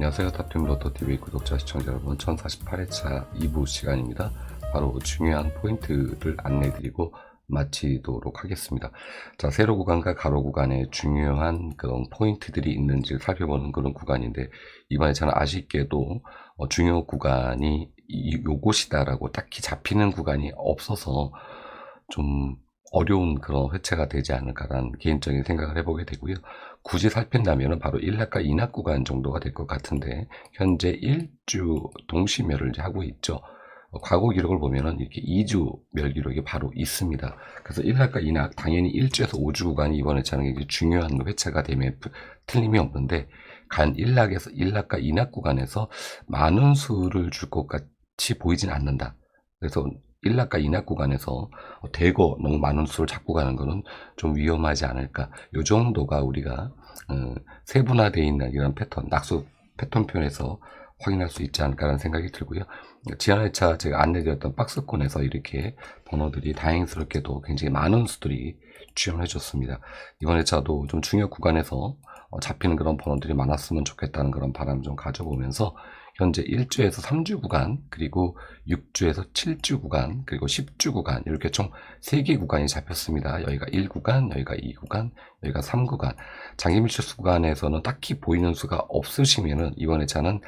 안녕하세요. 탑팀로또TV 구독자 시청자 여러분, 1048회차 2부 시간입니다. 바로 중요한 포인트를 안내드리고 마치도록 하겠습니다. 자, 세로 구간과 가로 구간에 중요한 그런 포인트들이 있는지를 살펴보는 그런 구간인데, 이번에 저는 아쉽게도 중요 구간이 요곳이다라고 딱히 잡히는 구간이 없어서 좀 어려운 그런 회차가 되지 않을까라는 개인적인 생각을 해보게 되고요. 굳이 살핀다면 바로 일락과 이락 구간 정도가 될 것 같은데, 현재 1주 동시멸을 이제 하고 있죠. 과거 기록을 보면은 이렇게 2주 멸 기록이 바로 있습니다. 그래서 일락과 이락, 당연히 1주에서 5주 구간이 이번 회차는 중요한 회차가 되면 틀림이 없는데, 과연 일락과 이락 구간에서 많은 수를 줄 것 같이 보이진 않는다. 그래서 일락과 이락 구간에서 대거 너무 많은 수를 잡고 가는 것은 좀 위험하지 않을까. 요 정도가 우리가 세분화되어 있는 이런 패턴, 낙수 패턴 편에서 확인할 수 있지 않을까라는 생각이 들고요. 지난 회차 제가 안내드렸던 박스권에서 이렇게 번호들이 다행스럽게도 굉장히 많은 수들이 출연해 줬습니다. 이번 회차도 좀 중요 구간에서 잡히는 그런 번호들이 많았으면 좋겠다는 그런 바람 좀 가져보면서, 현재 1주에서 3주 구간, 그리고 6주에서 7주 구간, 그리고 10주 구간, 이렇게 총 3개 구간이 잡혔습니다. 여기가 1구간, 여기가 2구간, 여기가 3구간. 장기 밀실수 구간에서는 딱히 보이는 수가 없으시면은 이번 회차는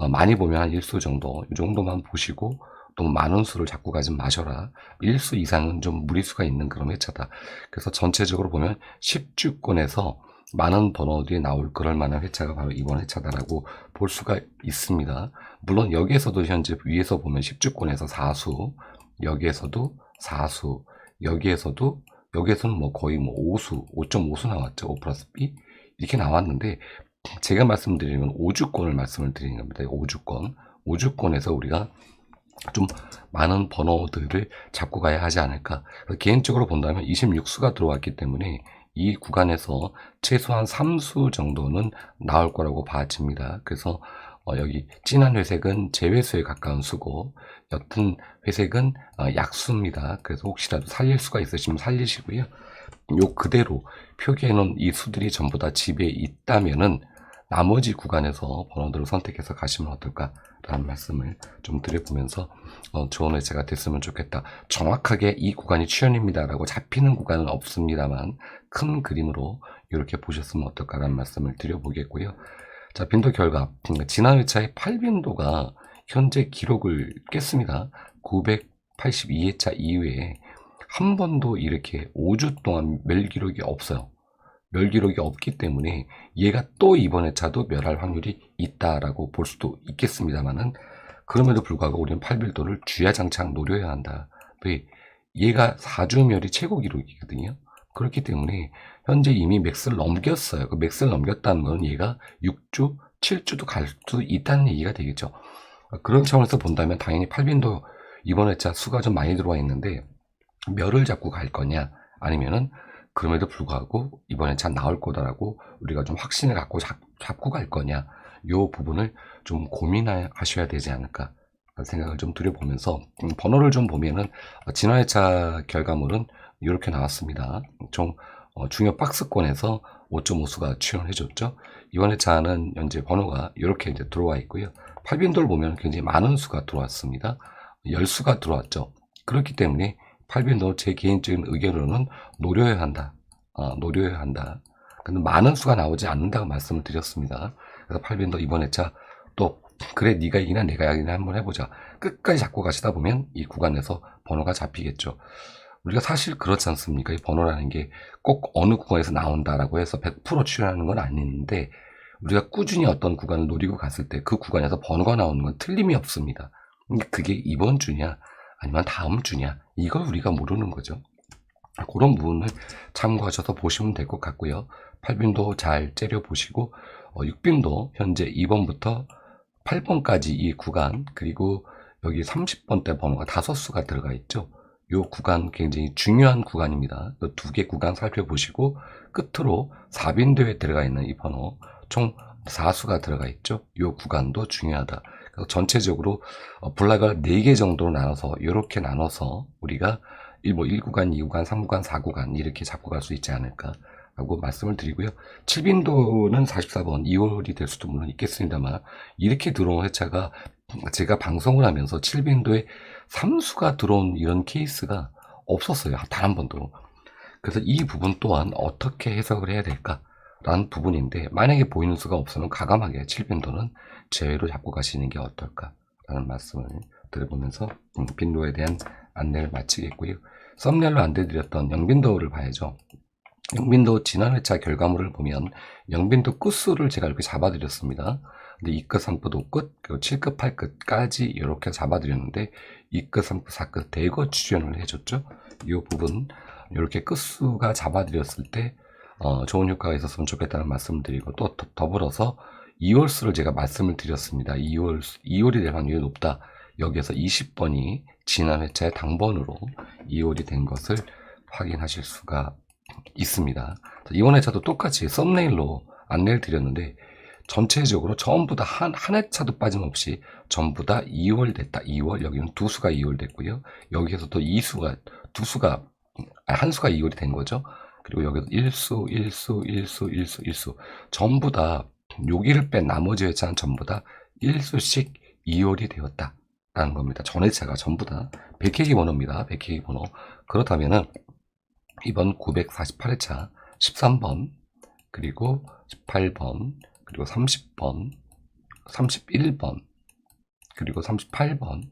많이 보면 한 1수 정도, 이 정도만 보시고 너무 많은 수를 잡고 가지 마셔라. 1수 이상은 좀 무리수가 있는 그런 회차다. 그래서 전체적으로 보면 10주권에서 많은 번호들이 나올 그럴 만한 회차가 바로 이번 회차다라고 볼 수가 있습니다. 물론 여기에서도 현재 위에서 보면 10주권에서 4수, 여기에서도 4수, 여기에서는 뭐 거의 뭐 5수, 5.5수 나왔죠. 5 플러스 B 이렇게 나왔는데, 제가 말씀드리는 5주권을 말씀을 드리는 겁니다. 5주권에서 우리가 좀 많은 번호들을 잡고 가야 하지 않을까. 개인적으로 본다면 26수가 들어왔기 때문에 이 구간에서 최소한 3수 정도는 나올 거라고 봐집니다. 그래서 여기 진한 회색은 제외수에 가까운 수고, 옅은 회색은 약수입니다. 그래서 혹시라도 살릴 수가 있으시면 살리시고요. 요 그대로 표기해놓은 이 수들이 전부 다 집에 있다면은 나머지 구간에서 번호들을 선택해서 가시면 어떨까라는 말씀을 좀 드려보면서 좋은 회차가 됐으면 좋겠다. 정확하게 이 구간이 출연입니다라고 잡히는 구간은 없습니다만 큰 그림으로 이렇게 보셨으면 어떨까라는 말씀을 드려보겠고요. 자, 빈도 결과, 지난 회차의 8빈도가 현재 기록을 깼습니다. 982회차 이후에 한 번도 이렇게 5주 동안 멸 기록이 없어요. 멸 기록이 없기 때문에 얘가 또 이번 회차도 멸할 확률이 있다라고 볼 수도 있겠습니다만은, 그럼에도 불구하고 우리는 8빌도를 주야장창 노려야 한다. 왜? 얘가 4주 멸이 최고 기록이거든요. 그렇기 때문에 현재 이미 맥스를 넘겼어요. 그 맥스를 넘겼다는 건 얘가 6주, 7주도 갈 수 있다는 얘기가 되겠죠. 그런 차원에서 본다면 당연히 8빈도 이번 회차 수가 좀 많이 들어와 있는데, 멸을 잡고 갈 거냐, 아니면은 그럼에도 불구하고 이번 회차 나올 거다라고 우리가 좀 확신을 갖고 잡고 갈 거냐, 요 부분을 좀 고민하셔야 되지 않을까 생각을 좀 드려보면서, 번호를 좀 보면은 지난 회차 결과물은 이렇게 나왔습니다. 총 중요 박스권에서 5.5수가 출연해줬죠. 이번 회차는 현재 번호가 이렇게 이제 들어와 있고요. 8빈도를 보면 굉장히 많은 수가 들어왔습니다. 10수가 들어왔죠. 그렇기 때문에 8빈도 제 개인적인 의견으로는 노려야 한다. 노려야 한다. 근데 많은 수가 나오지 않는다고 말씀을 드렸습니다. 그래서 8빈도 이번 회차 또 그래 네가 이기나 내가 이기나 한번 해보자. 끝까지 잡고 가시다 보면 이 구간에서 번호가 잡히겠죠. 우리가 사실 그렇지 않습니까? 이 번호라는 게 꼭 어느 구간에서 나온다라고 해서 100% 출연하는 건 아닌데, 우리가 꾸준히 어떤 구간을 노리고 갔을 때 그 구간에서 번호가 나오는 건 틀림이 없습니다. 근데 그게 이번 주냐 아니면 다음 주냐, 이걸 우리가 모르는 거죠. 그런 부분을 참고하셔서 보시면 될 것 같고요. 8빈도 잘 째려보시고 6빈도 현재 2번부터 8번까지 이 구간, 그리고 여기 30번대 번호가 5수가 들어가 있죠. 이 구간 굉장히 중요한 구간입니다. 그 2개 구간 살펴보시고 끝으로 4빈도에 들어가 있는 이 번호 총 4수가 들어가 있죠. 이 구간도 중요하다. 그래서 전체적으로 블락을 4개 정도로 나눠서, 이렇게 나눠서 우리가 1구간, 2구간, 3구간, 4구간 이렇게 잡고 갈 수 있지 않을까 라고 말씀을 드리고요. 7빈도는 44번 2월이 될 수도 물론 있겠습니다만, 이렇게 들어온 회차가 제가 방송을 하면서 7빈도에 3수가 들어온 이런 케이스가 없었어요. 단 한 번도. 그래서 이 부분 또한 어떻게 해석을 해야 될까라는 부분인데, 만약에 보이는 수가 없으면 과감하게 7빈도는 제외로 잡고 가시는 게 어떨까라는 말씀을 드려보면서 빈도에 대한 안내를 마치겠고요. 썸네일로 안내드렸던 영빈도를 봐야죠. 영빈도 지난 회차 결과물을 보면 영빈도 끝수를 제가 이렇게 잡아드렸습니다. 근데 2끝, 3끝, 5끝, 그리고 7끝, 8끝까지 이렇게 잡아드렸는데 2끝, 3끝, 4끝 대거 추천을 해줬죠. 이 부분 이렇게 끝수가 잡아드렸을 때 좋은 효과가 있었으면 좋겠다는 말씀을 드리고, 또 더불어서 2월수를 제가 말씀을 드렸습니다. 2월이 될 확률이 높다. 여기에서 20번이 지난 회차의 당번으로 2월이 된 것을 확인하실 수가 있습니다. 이번 회차도 똑같이 썸네일로 안내를 드렸는데, 전체적으로 전부 다 한 회차도 빠짐없이 전부 다 2월 됐다. 2월, 여기는 두 수가 2월 됐고요. 여기에서도 한 수가 2월이 된 거죠. 그리고 여기서 1수 전부 다 여기를 뺀 나머지 회차는 전부 다 1수씩 2월이 되었다 라는 겁니다. 전 회차가 전부 다 100회기 번호입니다. 100회기 번호. 그렇다면은 이번 948회차 13번, 그리고 18번, 그리고 30번, 31번, 그리고 38번,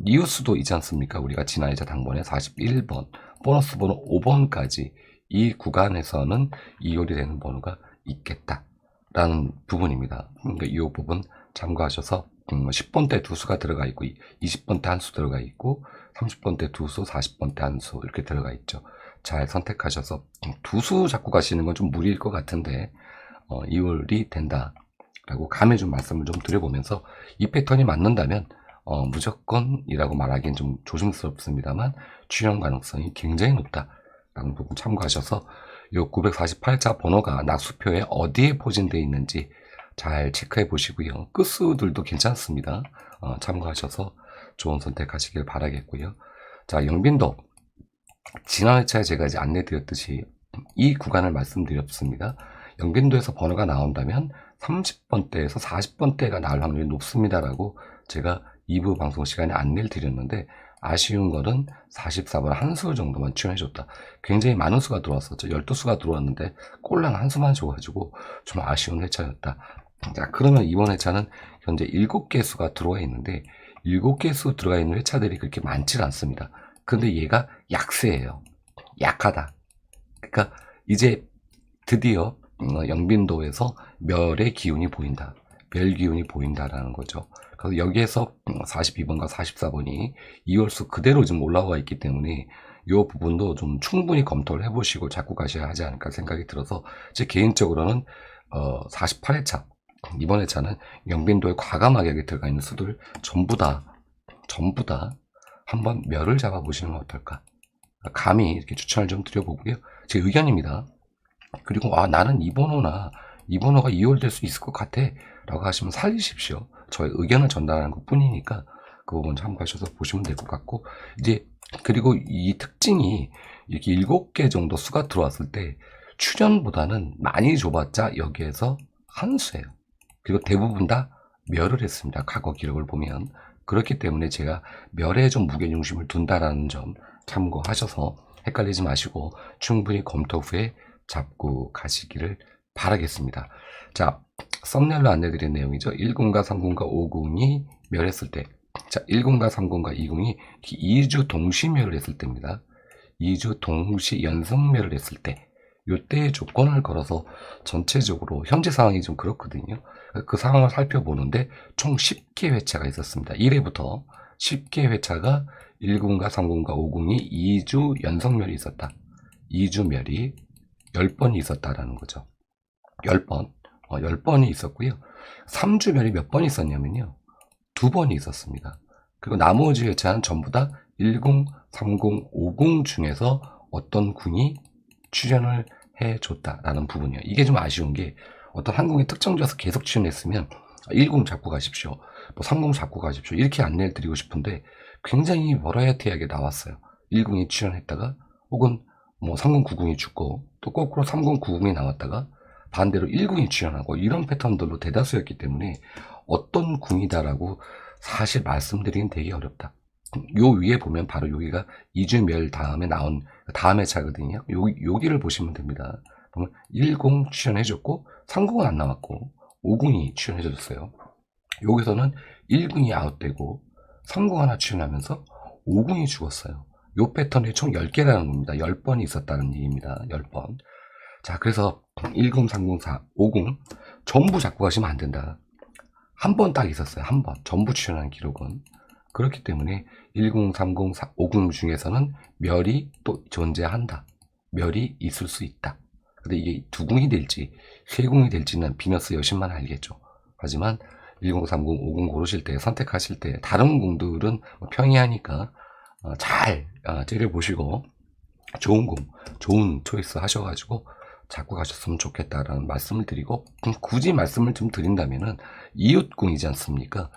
이웃수도 있지 않습니까? 우리가 지난 회차 당번에 41번, 보너스 번호 5번까지 이 구간에서는 2월이 되는 번호가 있겠다라는 부분입니다. 그러니까 이 부분 참고하셔서 10번 때 두 수가 들어가 있고, 20번 때 한 수 들어가 있고, 30번 때 두 수, 40번 때 한 수 이렇게 들어가 있죠. 잘 선택하셔서 두 수 잡고 가시는 건 좀 무리일 것 같은데 2월이 된다라고 감히 좀 말씀을 좀 드려보면서, 이 패턴이 맞는다면 무조건이라고 말하기엔 좀 조심스럽습니다만 출현 가능성이 굉장히 높다라는 부분 참고하셔서, 이 948차 번호가 낙수표에 어디에 포진되어 있는지 잘 체크해 보시고요. 끝수들도 괜찮습니다. 참고하셔서 좋은 선택하시길 바라겠고요. 자, 영빈도 지난 회차에 제가 이제 안내 드렸듯이 이 구간을 말씀드렸습니다. 영빈도에서 번호가 나온다면 30번대에서 40번대가 나올 확률이 높습니다라고 제가 2부 방송 시간에 안내를 드렸는데, 아쉬운 거는 44번 한 수 정도만 출연해줬다. 굉장히 많은 수가 들어왔었죠. 12수가 들어왔는데 꼴랑 한 수만 줘가지고 좀 아쉬운 회차였다. 자, 그러면 이번 회차는 현재 7개 수가 들어와 있는데, 7개 수 들어가 있는 회차들이 그렇게 많지 않습니다. 근데 얘가 약세예요. 약하다. 그러니까 이제 드디어 영빈도에서 멸의 기운이 보인다. 별 기운이 보인다라는 거죠. 그래서 여기에서 42번과 44번이 2월수 그대로 지금 올라와 있기 때문에 이 부분도 좀 충분히 검토를 해보시고 잡고 가셔야 하지 않을까 생각이 들어서, 제 개인적으로는 48회차, 이번 회차는 영빈도에 과감하게 들어가 있는 수들 전부 다 한번 멸을 잡아보시는 건 어떨까, 감히 이렇게 추천을 좀 드려보고요. 제 의견입니다. 그리고 나는 이 번호가 2월 될 수 있을 것 같아 라고 하시면 살리십시오. 저의 의견을 전달하는 것 뿐이니까 그 부분 참고하셔서 보시면 될 것 같고, 이제 그리고 이 특징이 이렇게 7개 정도 수가 들어왔을 때 출연보다는 많이 줘봤자 여기에서 한 수예요. 그리고 대부분 다 멸을 했습니다. 과거 기록을 보면. 그렇기 때문에 제가 멸에 좀 무게중심을 둔다라는 점 참고하셔서 헷갈리지 마시고 충분히 검토 후에 잡고 가시기를 바라겠습니다. 자, 썸네일로 안내드린 내용이죠. 10과 30과 50이 멸했을 때, 자, 10과 30과 20이 2주 동시 멸을 했을 때입니다. 2주 동시 연속 멸을 했을 때, 요때의 조건을 걸어서 전체적으로 현재 상황이 좀 그렇거든요. 그 상황을 살펴보는데 총 10개 회차가 있었습니다. 1회부터 10개 회차가 10과 30과 50이 2주 연속멸이 있었다. 2주 멸이 10번이 있었다라는 거죠. 10번. 10번이 있었고요. 3주 멸이 몇 번 있었냐면요. 2번이 있었습니다. 그리고 나머지 회차는 전부 다 10, 30, 50 중에서 어떤 군이 출연을 해줬다라는 부분이에요. 이게 좀 아쉬운 게, 어떤 항공의 특정 지에서 계속 출연했으면 10 잡고 가십시오, 뭐 30 잡고 가십시오 이렇게 안내를 드리고 싶은데 굉장히 버라이어티하게 나왔어요. 10이 출연했다가 혹은 뭐 30, 90이 죽고 또 거꾸로 30, 90이 나왔다가 반대로 10이 출현하고 이런 패턴들로 대다수였기 때문에 어떤 궁이다라고 사실 말씀드리긴 되게 어렵다. 요 위에 보면 바로 여기가 이주멸 다음에 나온 다음 회차거든요. 여기를 보시면 됩니다. 보면 10 출연해줬고 30은 안 나왔고 50이 출연해줬어요. 여기서는 10이 아웃되고 30 하나 출연하면서 50이 죽었어요. 요 패턴이 총 10개라는 겁니다. 10번이 있었다는 얘기입니다. 10번. 자, 그래서 10, 30, 4, 50 전부 잡고 가시면 안 된다. 한 번 딱 있었어요. 한 번. 전부 출연한 기록은. 그렇기 때문에 10, 30, 4, 50 중에서는 멸이 또 존재한다. 멸이 있을 수 있다. 근데 이게 두 궁이 될지 세 궁이 될지는 비너스 여신만 알겠죠. 하지만 10, 30, 50 고르실 때 선택하실 때 다른 궁들은 평이하니까 잘 째려보시고 좋은 궁, 좋은 초이스 하셔가지고 잡고 가셨으면 좋겠다라는 말씀을 드리고, 굳이 말씀을 좀 드린다면은 이웃궁이지 않습니까?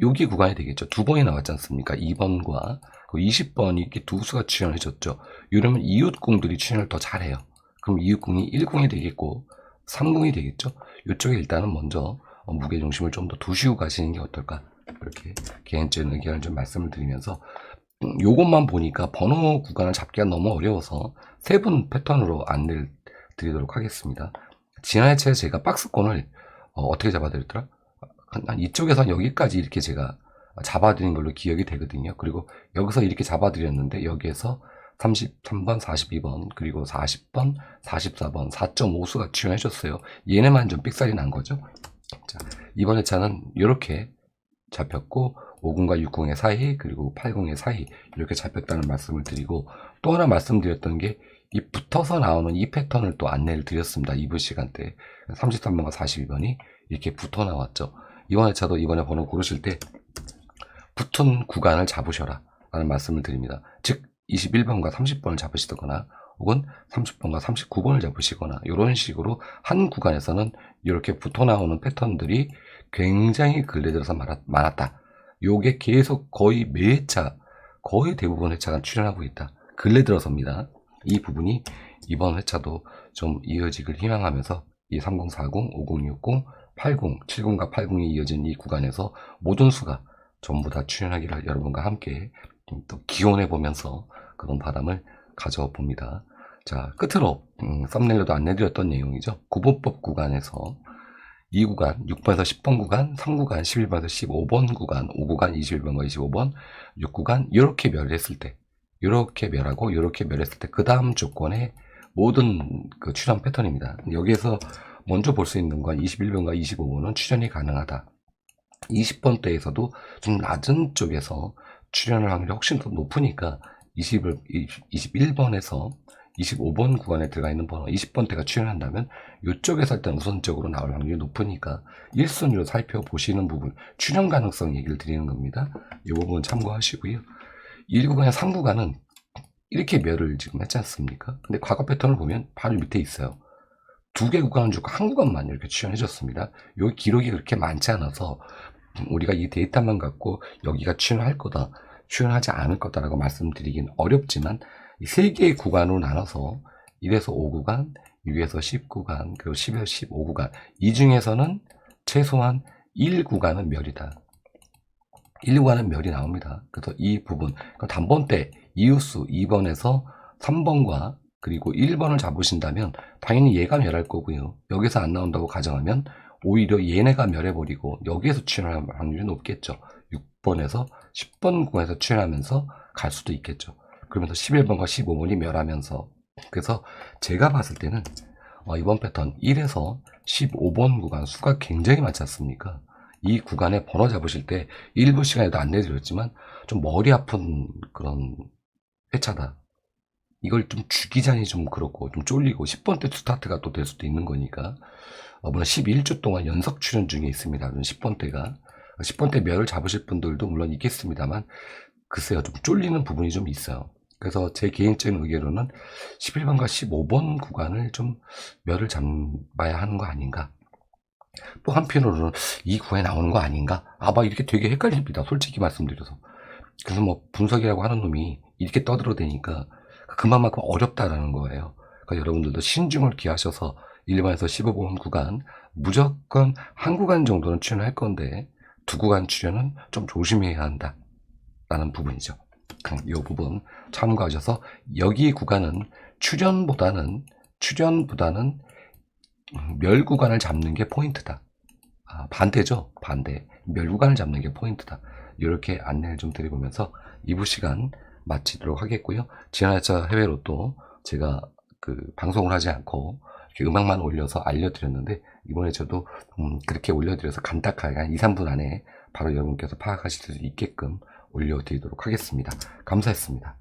여기 구간이 되겠죠. 두 번이 나왔지 않습니까? 2번과 20번이 이렇게 두 수가 출연해줬죠. 이러면 이웃궁들이 출연을 더 잘해요. 그럼 이웃궁이 1궁이 되겠고 3궁이 되겠죠. 이쪽에 일단은 먼저 무게중심을 좀 더 두시고 가시는 게 어떨까, 이렇게 개인적인 의견을 좀 말씀을 드리면서, 요것만 보니까 번호 구간을 잡기가 너무 어려워서 세분 패턴으로 안내를 드리도록 하겠습니다. 지난 회차에 제가 박스권을 어떻게 잡아드렸더라? 이쪽에서 여기까지 이렇게 제가 잡아드린 걸로 기억이 되거든요. 그리고 여기서 이렇게 잡아드렸는데 여기에서 33번, 42번, 그리고 40번, 44번, 4.5수가 출연해줬어요. 얘네만 좀 삑살이 난 거죠. 자, 이번 회차는 이렇게 잡혔고 50과 60의 사이, 그리고 80의 사이 이렇게 잡혔다는 말씀을 드리고, 또 하나 말씀드렸던 게 이 붙어서 나오는 이 패턴을 또 안내를 드렸습니다. 2부 시간대 33번과 42번이 이렇게 붙어 나왔죠. 이번 회차도 이번에 번호 고르실 때 붙은 구간을 잡으셔라 라는 말씀을 드립니다. 즉 21번과 30번을 잡으시거나 혹은 30번과 39번을 잡으시거나 이런 식으로 한 구간에서는 이렇게 붙어 나오는 패턴들이 굉장히 근래 들어서 많았다. 요게 계속 거의 매 회차, 거의 대부분 회차가 출연하고 있다. 근래 들어서입니다. 이 부분이 이번 회차도 좀 이어지길 희망하면서 이 30, 40, 50, 60, 80, 70과 80이 이어진 이 구간에서 모든 수가 전부 다 출연하기를 여러분과 함께 또 기원해 보면서 그런 바람을 가져와 봅니다. 자, 끝으로 썸네일로도 안내드렸던 내용이죠. 구분법 구간에서 이 구간, 6번에서 10번 구간, 3구간, 11번에서 15번 구간, 5구간, 21번과 25번, 6구간 이렇게 멸을 했을 때, 이렇게 멸하고 이렇게 멸했을 때 그 다음 조건의 모든 그 출연 패턴입니다. 여기에서 먼저 볼 수 있는 건 21번과 25번은 출연이 가능하다. 20번대에서도 좀 낮은 쪽에서 출연할 확률이 훨씬 더 높으니까 21번에서 25번 구간에 들어가 있는 번호 20번대가 출연한다면 이쪽에서 일단 우선적으로 나올 확률이 높으니까 1순위로 살펴보시는 부분, 출연 가능성 얘기를 드리는 겁니다. 이 부분 참고하시고요. 1구간에 3구간은 이렇게 멸을 지금 했지 않습니까? 근데 과거 패턴을 보면 바로 밑에 있어요. 두 개 구간을 주고 한 구간만 이렇게 출연해줬습니다. 요 기록이 그렇게 많지 않아서 우리가 이 데이터만 갖고 여기가 출연할 거다, 출연하지 않을 거다라고 말씀드리긴 어렵지만, 이 세 개의 구간으로 나눠서 1에서 5구간, 6에서 10구간, 그리고 10에서 15구간, 이 중에서는 최소한 1구간은 멸이다. 1구간은 멸이 나옵니다. 그래서 이 부분, 단번대 이웃수 2번에서 3번과 그리고 1번을 잡으신다면 당연히 얘가 멸할 거고요. 여기서 안 나온다고 가정하면 오히려 얘네가 멸해버리고 여기에서 출연할 확률이 높겠죠. 6번에서 10번 구간에서 출연하면서 갈 수도 있겠죠. 그러면서 11번과 15번이 멸하면서, 그래서 제가 봤을 때는 이번 패턴 1에서 15번 구간 수가 굉장히 많지 않습니까? 이 구간에 번호 잡으실 때 일부 시간에도 안내드렸지만 좀 머리 아픈 그런 회차다. 이걸 좀 주기자니 좀 그렇고 좀 쫄리고 10번 때 스타트가 또 될 수도 있는 거니까, 물론 11주 동안 연속 출연 중에 있습니다. 10번 때가 10번 때 멸을 잡으실 분들도 물론 있겠습니다만 글쎄요, 좀 쫄리는 부분이 좀 있어요. 그래서 제 개인적인 의견으로는 11번과 15번 구간을 좀 멸을 잡아야 하는 거 아닌가. 또 한편으로는 이 구간에 나오는 거 아닌가. 막 이렇게 되게 헷갈립니다. 솔직히 말씀드려서. 그래서 뭐 분석이라고 하는 놈이 이렇게 떠들어대니까 그만큼 어렵다라는 거예요. 그러니까 여러분들도 신중을 기하셔서 1번에서 15번 구간 무조건 한 구간 정도는 출연할 건데 두 구간 출연은 좀 조심해야 한다 라는 부분이죠. 이 부분 참고하셔서 여기 구간은 출연보다는 멸 구간을 잡는 게 포인트다. 반대죠. 반대. 멸 구간을 잡는 게 포인트다. 이렇게 안내를 좀 드려보면서 2부 시간 마치도록 하겠고요. 지난해차 해외로 또 제가 방송을 하지 않고 이렇게 음악만 올려서 알려드렸는데 이번에 저도 그렇게 올려드려서 간단하게 한 2, 3분 안에 바로 여러분께서 파악하실 수 있게끔 올려드리도록 하겠습니다. 감사했습니다.